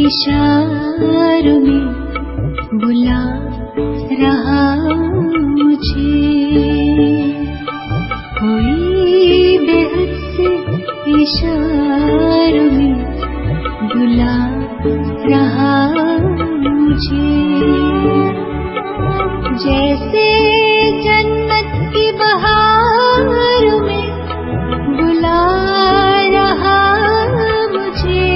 इशारों में बुला रहा मुझे, कोई बेहद से इशारों में बुला रहा मुझे। जैसे जन्नत की बहारों में बुला रहा मुझे,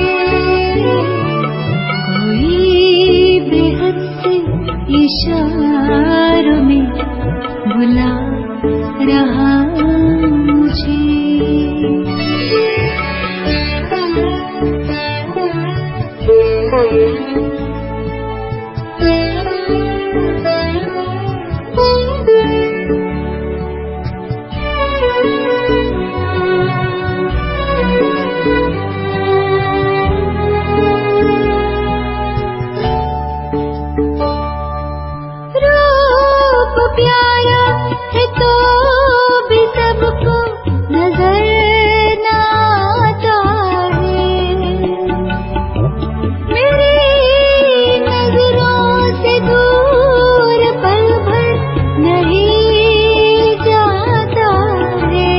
कोई बेहद से इशारों में बुला रहा मुझे। रूप प्यारा है तो भी सबको नजर ना आता है, मेरी नजरों से दूर पल भर नहीं जाता है।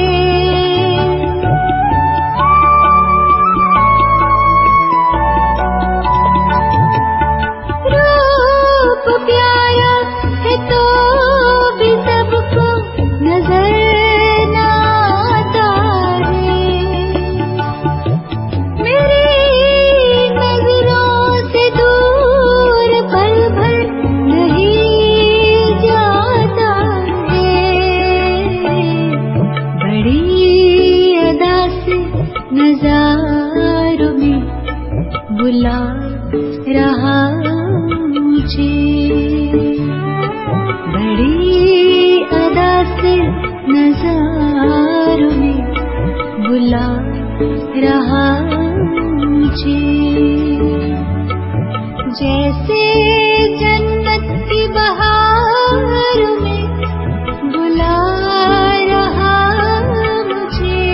रूप प्यारा है तो भी सबको नजर ना आता है, मेरी नजरों से दूर पल भर नहीं जाता है। बड़ी अदा से नजारों में बुला रहा मुझे, बड़ी अदा से नजारों में बुला रहा मुझे। जैसे जन्नत की बहारों में बुला रहा मुझे,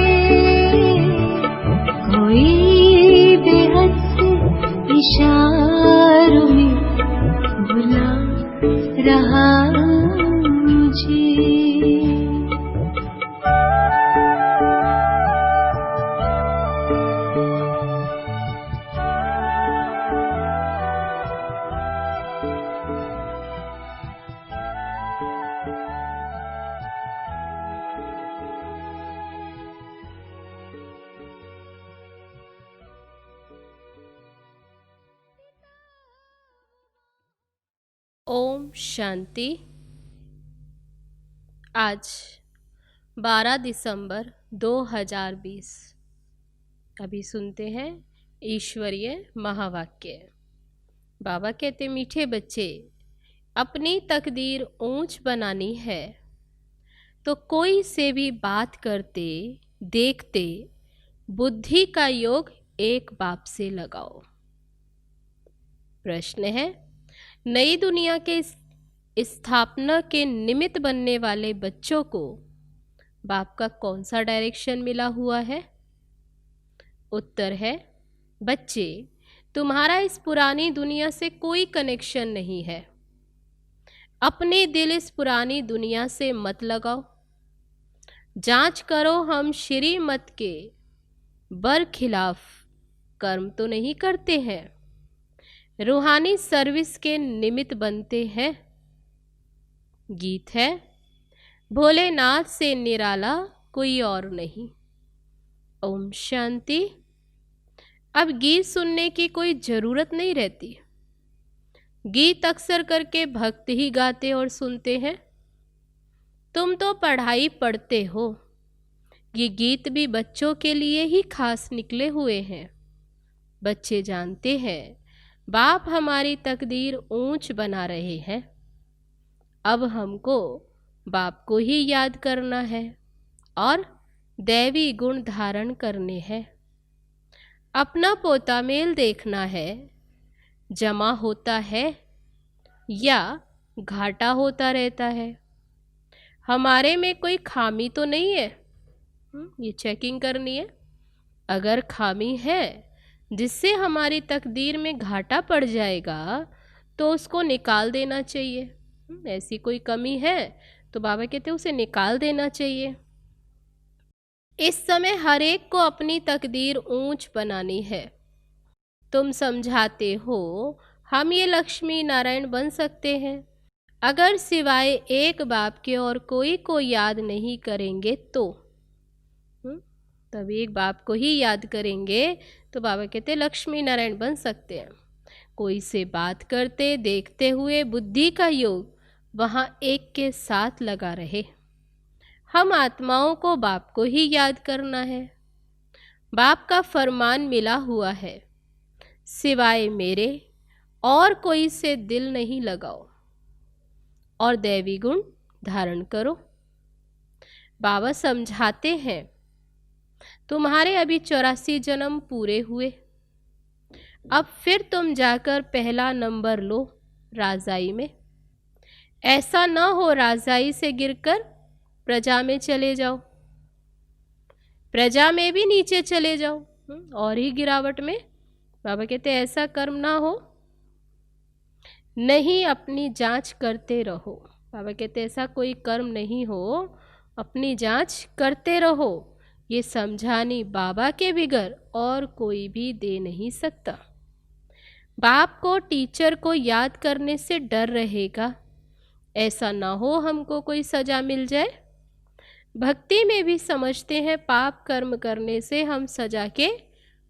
कोई बेहद से इशारों में बुला रहा मुझे। ओम शांति। आज 12 दिसंबर 2020। अभी सुनते हैं ईश्वरीय महावाक्य। बाबा कहते, मीठे बच्चे, अपनी तकदीर ऊंच बनानी है तो कोई से भी बात करते देखते बुद्धि का योग एक बाप से लगाओ। प्रश्न है, नई दुनिया के स्थापना के निमित्त बनने वाले बच्चों को बाप का कौन सा डायरेक्शन मिला हुआ है? उत्तर है, बच्चे, तुम्हारा इस पुरानी दुनिया से कोई कनेक्शन नहीं है। अपने दिल इस पुरानी दुनिया से मत लगाओ। जांच करो, हम श्रीमत के बरखिलाफ कर्म तो नहीं करते हैं, रूहानी सर्विस के निमित्त बनते हैं। गीत है, भोलेनाथ से निराला कोई और नहीं। ओम शांति। अब गीत सुनने की कोई ज़रूरत नहीं रहती। गीत अक्सर करके भक्त ही गाते और सुनते हैं। तुम तो पढ़ाई पढ़ते हो, ये गीत भी बच्चों के लिए ही खास निकले हुए हैं। बच्चे जानते हैं बाप हमारी तकदीर ऊंच बना रहे हैं। अब हमको बाप को ही याद करना है और दैवी गुण धारण करने हैं। अपना पोता मेल देखना है, जमा होता है या घाटा होता रहता है। हमारे में कोई खामी तो नहीं है, ये चेकिंग करनी है। अगर खामी है जिससे हमारी तकदीर में घाटा पड़ जाएगा तो उसको निकाल देना चाहिए। ऐसी कोई कमी है तो बाबा कहते हैं उसे निकाल देना चाहिए। इस समय हर एक को अपनी तकदीर ऊंच बनानी है। तुम समझाते हो हम ये लक्ष्मी नारायण बन सकते हैं। अगर सिवाय एक बाप के और कोई को याद नहीं करेंगे तो तब एक बाप को ही याद करेंगे तो बाबा कहते लक्ष्मी नारायण बन सकते हैं। कोई से बात करते देखते हुए बुद्धि का योग वहाँ एक के साथ लगा रहे। हम आत्माओं को बाप को ही याद करना है। बाप का फरमान मिला हुआ है, सिवाय मेरे और कोई से दिल नहीं लगाओ और दैवी गुण धारण करो। बाबा समझाते हैं तुम्हारे अभी 84 जन्म पूरे हुए, अब फिर तुम जाकर पहला नंबर लो राजाई में। ऐसा न हो राजाई से गिरकर प्रजा में चले जाओ, प्रजा में भी नीचे चले जाओ और ही गिरावट में। बाबा कहते ऐसा कर्म ना हो, नहीं अपनी जांच करते रहो। बाबा कहते ऐसा कोई कर्म नहीं हो, अपनी जांच करते रहो। ये समझानी बाबा के बिगर और कोई भी दे नहीं सकता। बाप को टीचर को याद करने से डर रहेगा, ऐसा ना हो हमको कोई सजा मिल जाए। भक्ति में भी समझते हैं पाप कर्म करने से हम सजा के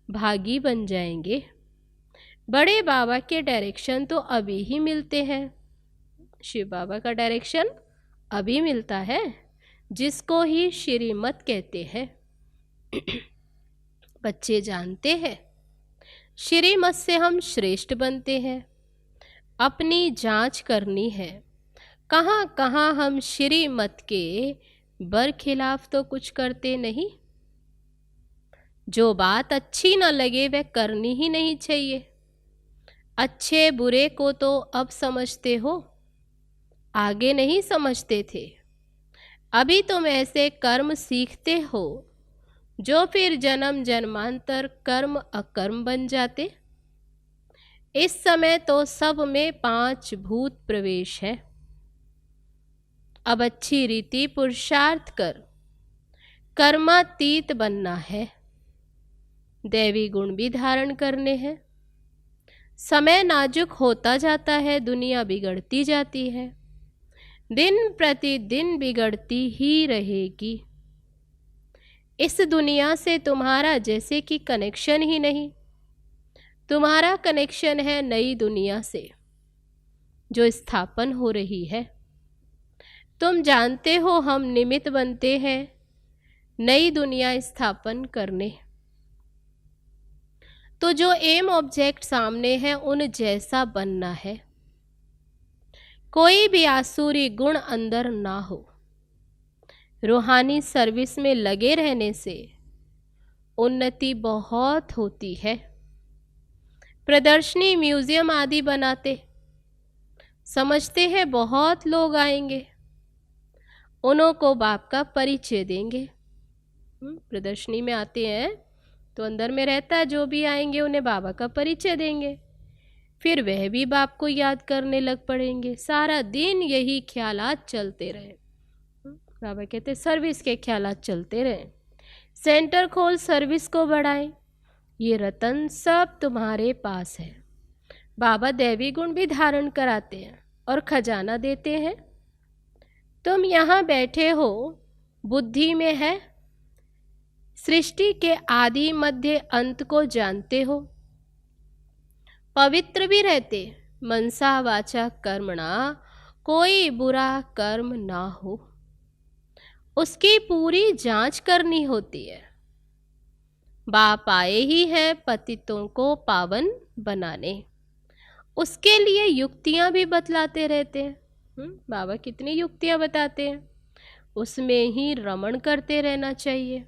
भागी बन जाएंगे। बड़े बाबा के डायरेक्शन तो अभी ही मिलते हैं, शिव बाबा का डायरेक्शन अभी मिलता है, जिसको ही श्रीमत कहते हैं। बच्चे जानते हैं श्रीमत से हम श्रेष्ठ बनते हैं। अपनी जांच करनी है, कहाँ कहाँ हम श्रीमत के बरखिलाफ तो कुछ करते नहीं। जो बात अच्छी न लगे वह करनी ही नहीं चाहिए। अच्छे बुरे को तो अब समझते हो, आगे नहीं समझते थे। अभी तुम ऐसे कर्म सीखते हो जो फिर जन्म जन्मांतर कर्म अकर्म बन जाते। इस समय तो सब में 5 भूत प्रवेश है। अब अच्छी रीति पुरुषार्थ कर कर्मातीत बनना है, दैवी गुण भी धारण करने हैं। समय नाजुक होता जाता है, दुनिया बिगड़ती जाती है, दिन प्रतिदिन बिगड़ती ही रहेगी। इस दुनिया से तुम्हारा जैसे कि कनेक्शन ही नहीं। तुम्हारा कनेक्शन है नई दुनिया से जो स्थापन हो रही है। तुम जानते हो हम निमित्त बनते हैं नई दुनिया स्थापन करने। तो जो एम ऑब्जेक्ट सामने है उन जैसा बनना है। कोई भी आसुरी गुण अंदर ना हो। रूहानी सर्विस में लगे रहने से उन्नति बहुत होती है। प्रदर्शनी म्यूजियम आदि बनाते, समझते हैं बहुत लोग आएंगे, उन्हों को बाप का परिचय देंगे। प्रदर्शनी में आते हैं तो अंदर में रहता है, जो भी आएंगे उन्हें बाबा का परिचय देंगे, फिर वह भी बाप को याद करने लग पड़ेंगे। सारा दिन यही ख्यालात चलते रहे। बाबा कहते सर्विस के ख्यालात चलते रहे। सेंटर खोल, सर्विस को बढ़ाएं। ये रतन सब तुम्हारे पास है। बाबा दैवी गुण भी धारण कराते हैं और खजाना देते हैं। तुम यहाँ बैठे हो, बुद्धि में है, सृष्टि के आदि मध्य अंत को जानते हो। पवित्र भी रहते, मनसा वाचा कर्मणा, कोई बुरा कर्म ना हो। उसकी पूरी जांच करनी होती है। बाप आए ही हैं पतितों को पावन बनाने, उसके लिए युक्तियां भी बतलाते रहते हैं। बाबा कितनी युक्तियां बताते हैं, उसमें ही रमण करते रहना चाहिए।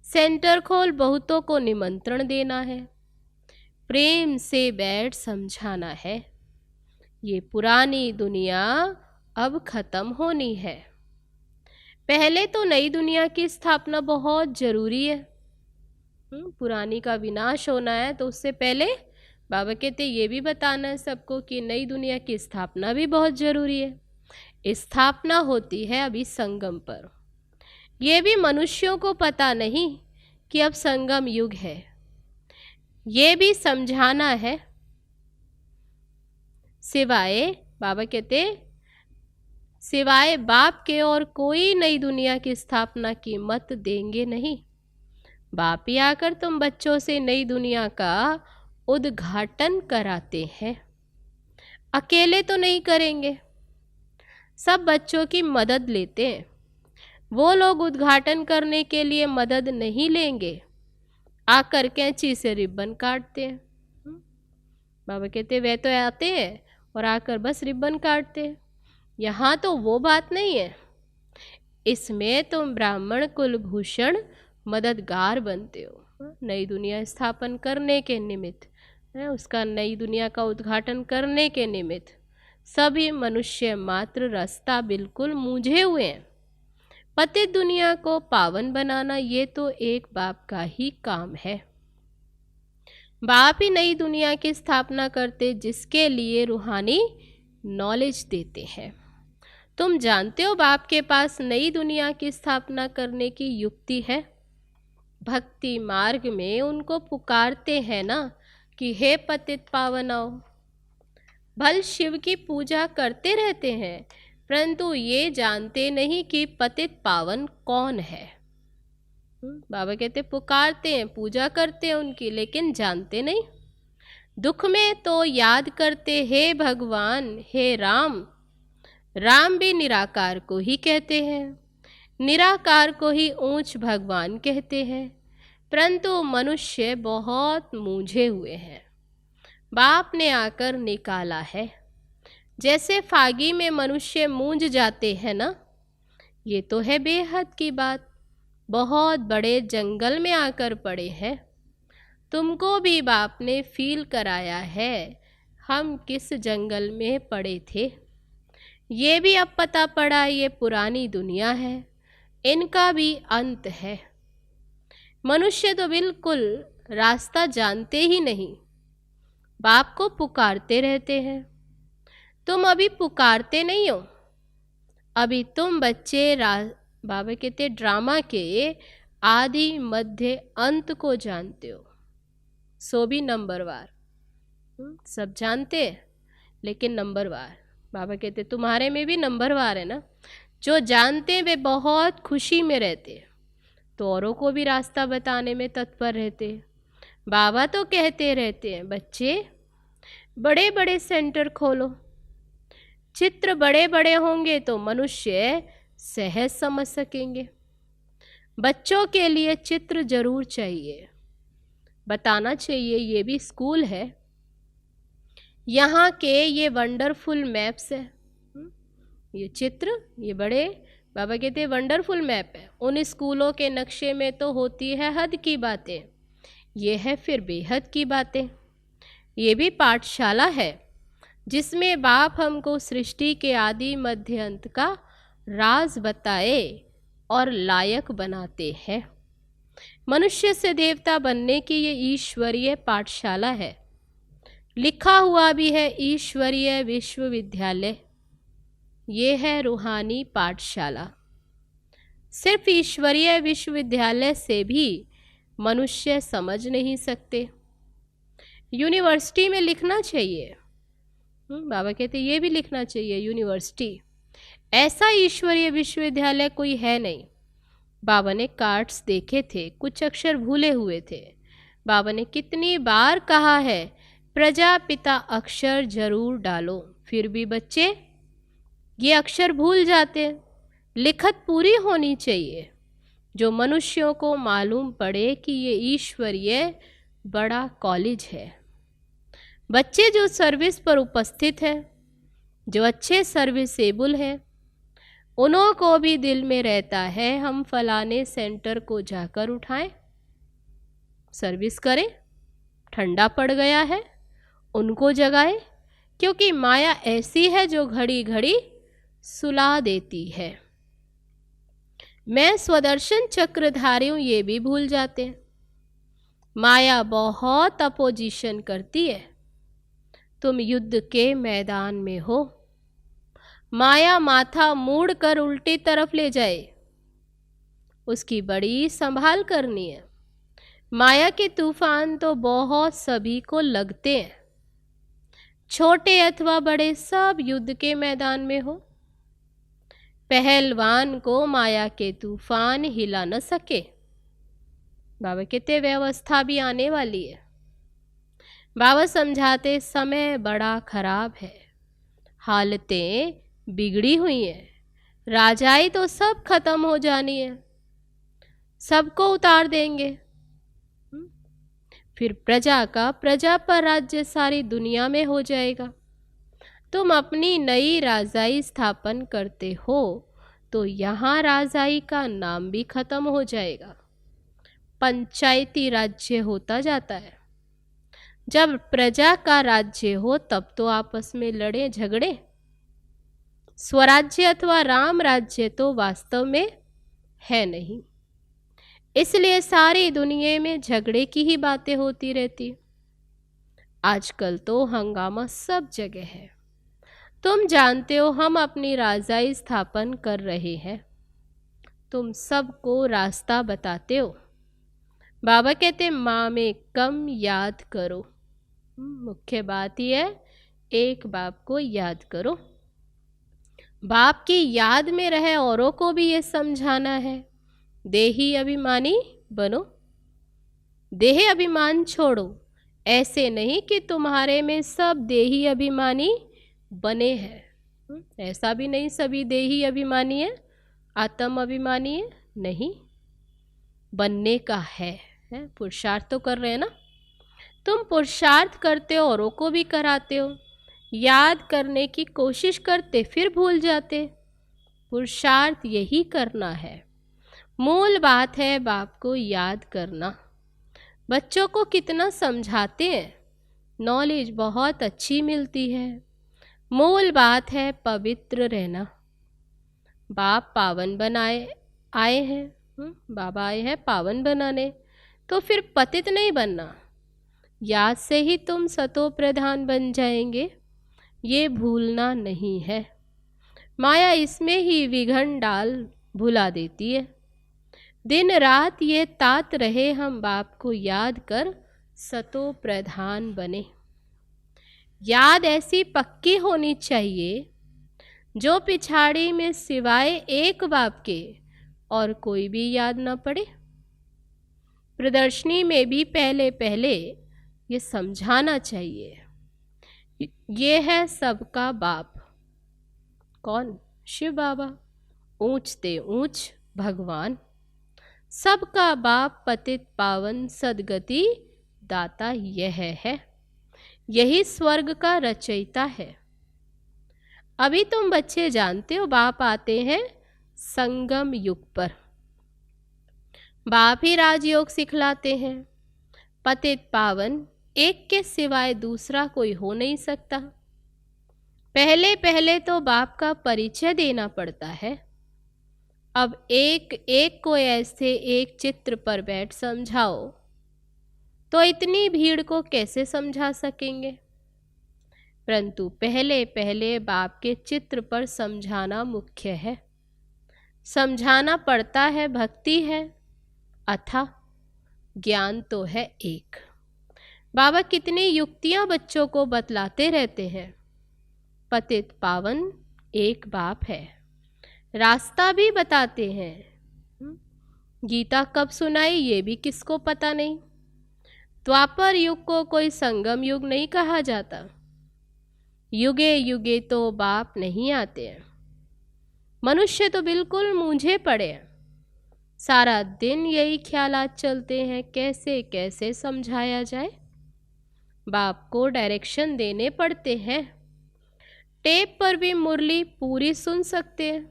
सेंटर खोल बहुतों को निमंत्रण देना है, प्रेम से बैठ समझाना है। ये पुरानी दुनिया अब खत्म होनी है, पहले तो नई दुनिया की स्थापना बहुत जरूरी है। पुरानी का विनाश होना है तो उससे पहले बाबा कहते ये भी बताना है सबको कि नई दुनिया की स्थापना भी बहुत जरूरी है। स्थापना होती है अभी संगम पर। ये भी मनुष्यों को पता नहीं कि अब संगम युग है, ये भी समझाना है। सिवाय बाबा कहते सिवाय बाप के और कोई नई दुनिया की स्थापना की मत देंगे नहीं। बाप ही आकर तुम बच्चों से नई दुनिया का उद्घाटन कराते हैं, अकेले तो नहीं करेंगे, सब बच्चों की मदद लेते हैं। वो लोग उद्घाटन करने के लिए मदद नहीं लेंगे, आकर कैंची से रिबन काटते हैं। बाबा कहते वे तो आते हैं और आकर बस रिबन काटते हैं। यहाँ तो वो बात नहीं है, इसमें तुम ब्राह्मण कुलभूषण मददगार बनते हो। नई दुनिया स्थापन करने के निमित्त, उसका नई दुनिया का उद्घाटन करने के निमित्त सभी मनुष्य मात्र रास्ता बिल्कुल मूझे हुए हैं। पतित दुनिया को पावन बनाना ये तो एक बाप का ही काम है। बाप ही नई दुनिया की स्थापना करते, जिसके लिए रूहानी नॉलेज देते हैं। तुम जानते हो बाप के पास नई दुनिया की स्थापना करने की युक्ति है। भक्ति मार्ग में उनको पुकारते हैं ना कि हे पतित पावन आओ। भल शिव की पूजा करते रहते हैं, परंतु ये जानते नहीं कि पतित पावन कौन है। बाबा कहते पुकारते हैं, पूजा करते हैं उनकी, लेकिन जानते नहीं। दुख में तो याद करते हे भगवान हे राम। राम भी निराकार को ही कहते हैं, निराकार को ही ऊंच भगवान कहते हैं, परंतु मनुष्य बहुत मूंझे हुए हैं। बाप ने आकर निकाला है। जैसे फागी में मनुष्य मूंझ जाते हैं ना, ये तो है बेहद की बात। बहुत बड़े जंगल में आकर पड़े हैं। तुमको भी बाप ने फील कराया है हम किस जंगल में पड़े थे। ये भी अब पता पड़ा ये पुरानी दुनिया है, इनका भी अंत है। मनुष्य तो बिल्कुल रास्ता जानते ही नहीं, बाप को पुकारते रहते हैं। तुम अभी पुकारते नहीं हो, अभी तुम बच्चे बाबा कहते ड्रामा के आदि मध्य अंत को जानते हो, सो भी नंबरवार। सब जानते हैं लेकिन नंबरवार। बाबा कहते तुम्हारे में भी नंबरवार है ना। जो जानते हैं वे बहुत खुशी में रहते हैं, तो औरों को भी रास्ता बताने में तत्पर रहते हैं। बाबा तो कहते रहते हैं बच्चे बड़े बड़े सेंटर खोलो, चित्र बड़े बड़े होंगे तो मनुष्य सहज समझ सकेंगे। बच्चों के लिए चित्र जरूर चाहिए, बताना चाहिए ये भी स्कूल है। यहाँ के ये वंडरफुल मैप्स है, ये चित्र ये बड़े बाबा कहते हैं वंडरफुल मैप है। उन स्कूलों के नक्शे में तो होती है हद की बातें, ये है फिर बेहद की बातें। ये भी पाठशाला है जिसमें बाप हमको सृष्टि के आदि मध्य अंत का राज बताए और लायक बनाते हैं। मनुष्य से देवता बनने की ये ईश्वरीय पाठशाला है। लिखा हुआ भी है ईश्वरीय विश्वविद्यालय, ये है रूहानी पाठशाला। सिर्फ ईश्वरीय विश्वविद्यालय से भी मनुष्य समझ नहीं सकते, यूनिवर्सिटी में लिखना चाहिए। बाबा कहते ये भी लिखना चाहिए यूनिवर्सिटी। ऐसा ईश्वरीय विश्वविद्यालय कोई है नहीं। बाबा ने कार्ड्स देखे थे, कुछ अक्षर भूले हुए थे। बाबा ने कितनी बार कहा है प्रजापिता अक्षर जरूर डालो, फिर भी बच्चे ये अक्षर भूल जाते हैं। लिखत पूरी होनी चाहिए, जो मनुष्यों को मालूम पड़े कि ये ईश्वरीय बड़ा कॉलेज है। बच्चे जो सर्विस पर उपस्थित हैं, जो अच्छे सर्विसेबल हैं, उन्हों को भी दिल में रहता है हम फलाने सेंटर को जाकर उठाएं, सर्विस करें। ठंडा पड़ गया है, उनको जगाएं, क्योंकि माया ऐसी है जो घड़ी घड़ी सुला देती है। मैं स्वदर्शन चक्रधारी हूं ये भी भूल जाते हैं। माया बहुत अपोजिशन करती है। तुम युद्ध के मैदान में हो, माया माथा मोड़ कर उल्टी तरफ ले जाए, उसकी बड़ी संभाल करनी है। माया के तूफान तो बहुत सभी को लगते हैं, छोटे अथवा बड़े सब युद्ध के मैदान में हो। पहलवान को माया के तूफान हिला न सके। बाबा कहते व्यवस्था भी आने वाली है। बाबा समझाते समय बड़ा खराब है, हालतें बिगड़ी हुई हैं, राजाई तो सब खत्म हो जानी है, सबको उतार देंगे, फिर प्रजा का प्रजा पर राज्य सारी दुनिया में हो जाएगा। तुम अपनी नई राजाई स्थापन करते हो तो यहाँ राजाई का नाम भी खत्म हो जाएगा, पंचायती राज्य होता जाता है। जब प्रजा का राज्य हो तब तो आपस में लड़े झगड़े। स्वराज्य अथवा राम राज्य तो वास्तव में है नहीं, इसलिए सारी दुनिया में झगड़े की ही बातें होती रहती। आजकल तो हंगामा सब जगह है। तुम जानते हो हम अपनी राजाई स्थापन कर रहे हैं, तुम सबको रास्ता बताते हो। बाबा कहते माँ में कम याद करो। मुख्य बात यह है, एक बाप को याद करो। बाप की याद में रहे औरों को भी ये समझाना है, देही अभिमानी बनो, देह अभिमान छोड़ो। ऐसे नहीं कि तुम्हारे में सब देही अभिमानी बने हैं, ऐसा भी नहीं सभी देही अभिमानी है, आत्म अभिमानी है, नहीं, बनने का है। पुरुषार्थ तो कर रहे हैं ना। तुम पुरुषार्थ करते हो, औरों को भी कराते हो, याद करने की कोशिश करते फिर भूल जाते। पुरुषार्थ यही करना है, मूल बात है बाप को याद करना। बच्चों को कितना समझाते हैं, नॉलेज बहुत अच्छी मिलती है। मूल बात है पवित्र रहना। बाप पावन बनाए आए हैं, बाबा आए हैं पावन बनाने, तो फिर पतित नहीं बनना। याद से ही तुम सतो प्रधान बन जाएंगे, ये भूलना नहीं है। माया इसमें ही विघन डाल भुला देती है। दिन रात ये तात रहे हम बाप को याद कर सतो प्रधान बने। याद ऐसी पक्की होनी चाहिए जो पिछाड़ी में सिवाय एक बाप के और कोई भी याद न पड़े। प्रदर्शनी में भी पहले पहले ये समझाना चाहिए, ये है सबका बाप। कौन? शिव बाबा, ऊंचते ऊंच भगवान, सबका बाप पतित पावन सदगति दाता यह है, यही स्वर्ग का रचयिता है। अभी तुम बच्चे जानते हो बाप आते हैं संगम युग पर, बाप ही राजयोग सिखलाते हैं। पतित पावन एक के सिवाय दूसरा कोई हो नहीं सकता। पहले पहले तो बाप का परिचय देना पड़ता है। अब एक एक को ऐसे एक चित्र पर बैठ समझाओ तो इतनी भीड़ को कैसे समझा सकेंगे। परंतु पहले पहले बाप के चित्र पर समझाना मुख्य है। समझाना पड़ता है, भक्ति है, अथा ज्ञान तो है एक। बाबा कितनी युक्तियां बच्चों को बतलाते रहते हैं। पतित पावन एक बाप है, रास्ता भी बताते हैं। गीता कब सुनाई ये भी किसको पता नहीं। द्वापर युग को कोई संगम युग नहीं कहा जाता। युगे युगे तो बाप नहीं आते हैं। मनुष्य तो बिल्कुल मूंझे पड़े हैं। सारा दिन यही ख्यालात चलते हैं, कैसे कैसे समझाया जाए। बाप को डायरेक्शन देने पड़ते हैं। टेप पर भी मुरली पूरी सुन सकते हैं।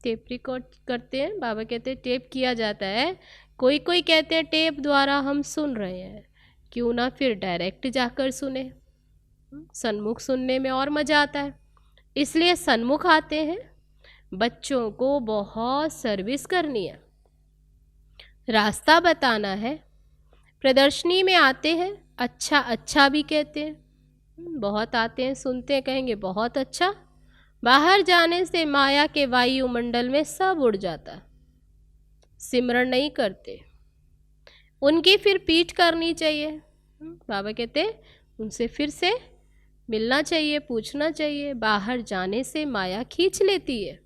टेप रिकॉर्ड करते हैं, बाबा कहते हैं टेप किया जाता है। कोई कोई कहते हैं टेप द्वारा हम सुन रहे हैं, क्यों ना फिर डायरेक्ट जाकर सुने। सन्मुख सुनने में और मज़ा आता है, इसलिए सन्मुख आते हैं। बच्चों को बहुत सर्विस करनी है, रास्ता बताना है। प्रदर्शनी में आते हैं, अच्छा अच्छा भी कहते हैं। बहुत आते हैं, सुनते हैं, कहेंगे बहुत अच्छा। बाहर जाने से माया के वायुमंडल में सब उड़ जाता। सिमरण नहीं करते, उनकी फिर पीठ करनी चाहिए। बाबा कहते उनसे फिर से मिलना चाहिए, पूछना चाहिए। बाहर जाने से माया खींच लेती है।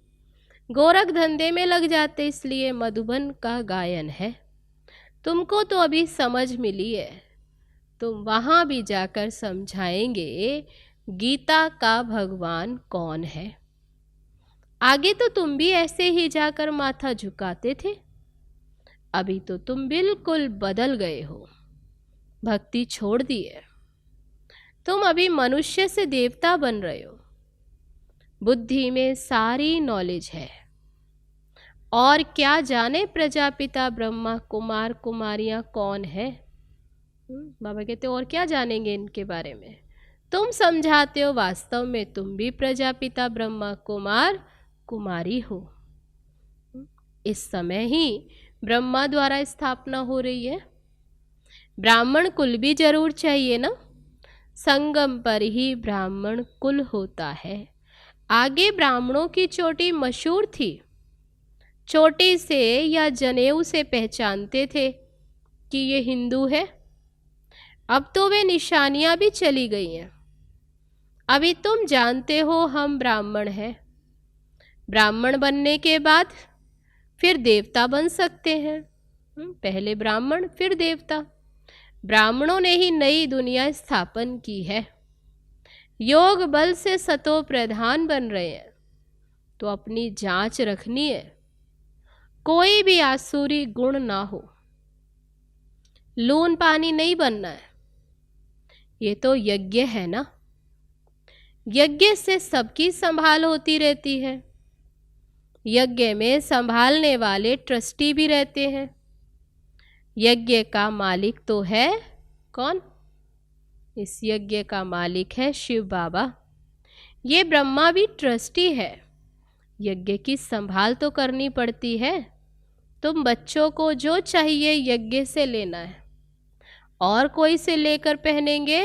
गोरख धंधे में लग जाते, इसलिए मधुबन का गायन है। तुमको तो अभी समझ मिली है, तुम वहाँ भी जाकर समझाएंगे गीता का भगवान कौन है। आगे तो तुम भी ऐसे ही जाकर माथा झुकाते थे, अभी तो तुम बिल्कुल बदल गए हो, भक्ति छोड़ दी है। तुम अभी मनुष्य से देवता बन रहे हो। बुद्धि में सारी नॉलेज है, और क्या जाने प्रजापिता ब्रह्मा कुमार कुमारियां कौन है। बाबा कहते और क्या जानेंगे इनके बारे में। तुम समझाते हो, वास्तव में तुम भी प्रजापिता ब्रह्मा कुमार कुमारी हो। इस समय ही ब्रह्मा द्वारा स्थापना हो रही है। ब्राह्मण कुल भी जरूर चाहिए ना, संगम पर ही ब्राह्मण कुल होता है। आगे ब्राह्मणों की चोटी मशहूर थी, चोटी से या जनेऊ से पहचानते थे कि ये हिंदू है। अब तो वे निशानियां भी चली गई हैं। अभी तुम जानते हो हम ब्राह्मण हैं। ब्राह्मण बनने के बाद फिर देवता बन सकते हैं। पहले ब्राह्मण फिर देवता। ब्राह्मणों ने ही नई दुनिया स्थापन की है। योग बल से सतो प्रधान बन रहे हैं, तो अपनी जांच रखनी है, कोई भी आसुरी गुण ना हो। लून पानी नहीं बनना है। ये तो यज्ञ है ना, यज्ञ से सबकी संभाल होती रहती है। यज्ञ में संभालने वाले ट्रस्टी भी रहते हैं। यज्ञ का मालिक तो है कौन? इस यज्ञ का मालिक है शिव बाबा। ये ब्रह्मा भी ट्रस्टी है। यज्ञ की संभाल तो करनी पड़ती है। तुम बच्चों को जो चाहिए यज्ञ से लेना है, और कोई से लेकर पहनेंगे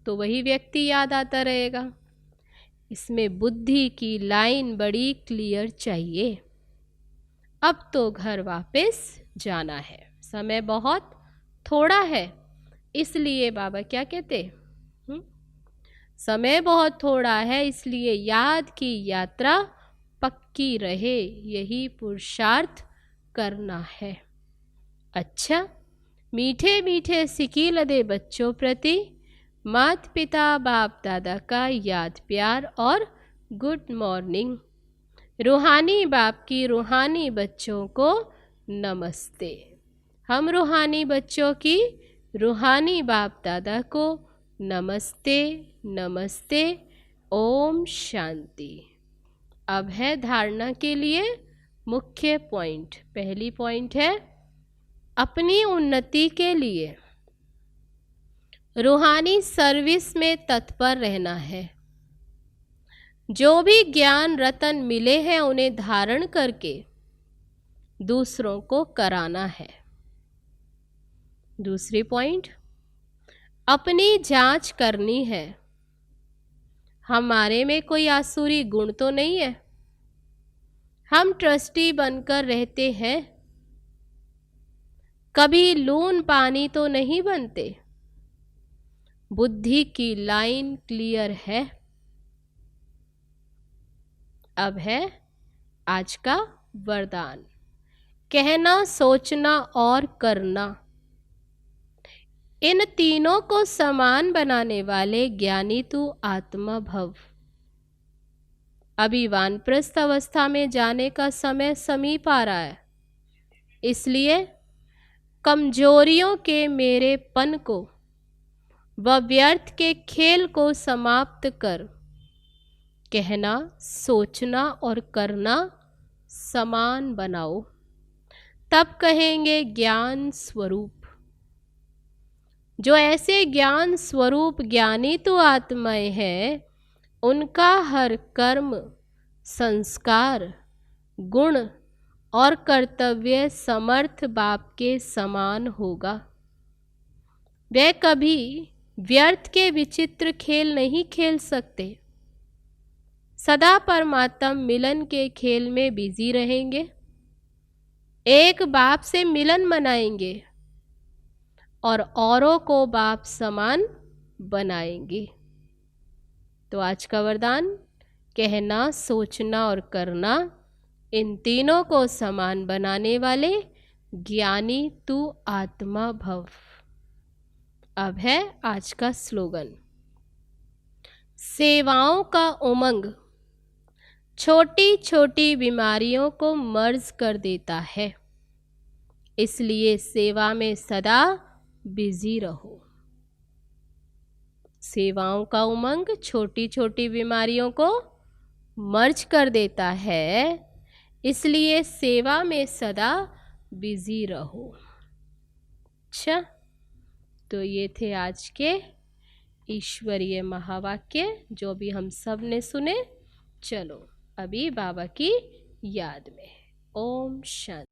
तो वही व्यक्ति याद आता रहेगा। इसमें बुद्धि की लाइन बड़ी क्लियर चाहिए। अब तो घर वापस जाना है, समय बहुत थोड़ा है, इसलिए बाबा क्या कहते, समय बहुत थोड़ा है, इसलिए याद की यात्रा पक्की रहे, यही पुरुषार्थ करना है। अच्छा, मीठे मीठे सिकील दे बच्चों प्रति माता पिता बाप दादा का याद प्यार और गुड मॉर्निंग। रूहानी बाप की रूहानी बच्चों को नमस्ते। हम रूहानी बच्चों की रूहानी बाप दादा को नमस्ते नमस्ते। ओम शांति। अब है धारणा के लिए मुख्य पॉइंट। पहली पॉइंट है अपनी उन्नति के लिए रूहानी सर्विस में तत्पर रहना है। जो भी ज्ञान रतन मिले हैं उन्हें धारण करके दूसरों को कराना है। दूसरी पॉइंट, अपनी जांच करनी है। हमारे में कोई आसुरी गुण तो नहीं है। हम ट्रस्टी बनकर रहते हैं, कभी लून पानी तो नहीं बनते। बुद्धि की लाइन क्लियर है। अब है आज का वरदान, कहना सोचना और करना। इन तीनों को समान बनाने वाले ज्ञानी तू आत्मा भव। अभी वानप्रस्थ अवस्था में जाने का समय समीप आ रहा है। इसलिए कमजोरियों के मेरेपन को व व्यर्थ के खेल को समाप्त कर कहना, सोचना और करना समान बनाओ। तब कहेंगे ज्ञान स्वरूप। जो ऐसे ज्ञान स्वरूप ज्ञानी तो आत्माएं हैं, उनका हर कर्म, संस्कार, गुण और कर्तव्य समर्थ बाप के समान होगा। वे कभी व्यर्थ के विचित्र खेल नहीं खेल सकते। सदा परमात्मा मिलन के खेल में बिजी रहेंगे। एक बाप से मिलन मनाएंगे और औरों को बाप समान बनाएंगे। तो आज का वरदान, कहना, सोचना और करना, इन तीनों को समान बनाने वाले ज्ञानी तू आत्मा भव। अब है आज का स्लोगन। सेवाओं का उमंग छोटी छोटी बीमारियों को मर्ज कर देता है, इसलिए सेवा में सदा बिजी रहो। सेवाओं का उमंग छोटी छोटी बीमारियों को मर्ज कर देता है, इसलिए सेवा में सदा बिजी रहो। अच्छा, तो ये थे आज के ईश्वरीय महावाक्य जो भी हम सब ने सुने। चलो अभी बाबा की याद में। ओम शांति।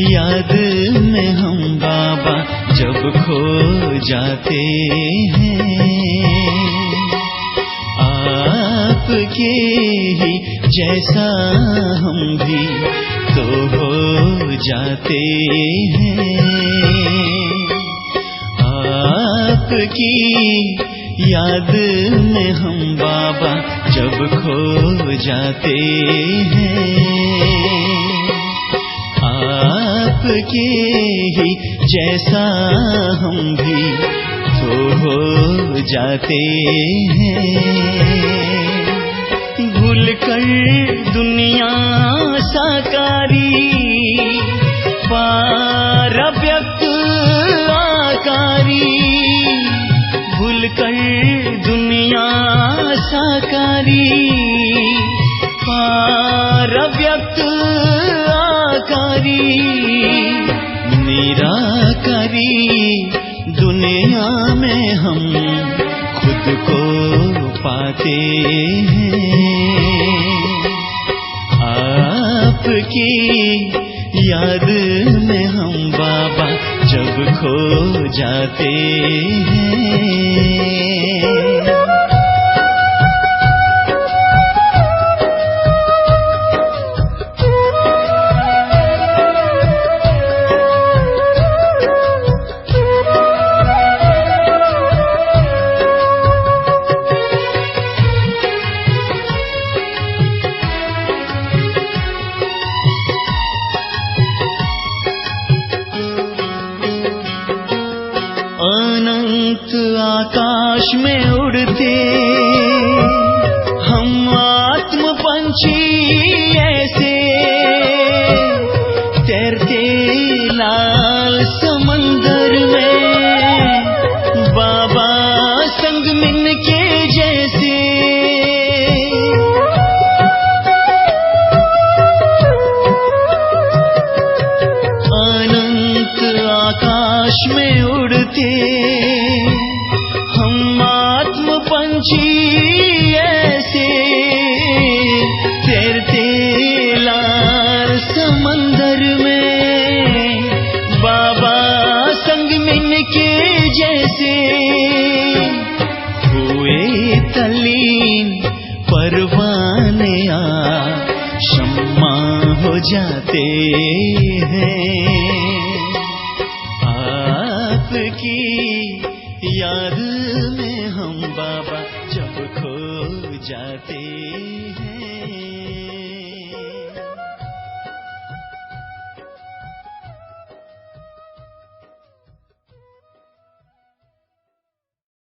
याद में हम बाबा जब खो जाते हैं, आपके ही जैसा हम भी तो हो जाते हैं। आपकी याद में हम बाबा जब खो जाते हैं, आपके ही जैसा हम भी तो हो जाते हैं। भूल कर दुनिया साकारी, पार व्यक्त आकारी, भूल कर दुनिया साकारी, पार व्यक्त आकारी, निराकारी दुनिया में हम खुद को पाते हैं। आपकी याद में हम बाबा जब खो जाते हैं। आकाश में उड़ते हम आत्म पंछी ऐसे, तैरते लाल समंदर में बाबा संग मिन के जैसे। अनंत आकाश में उड़ते पंछी ऐसे, तैरते जाते हैं। आपकी याद में हम बाबा जब खो जाते हैं।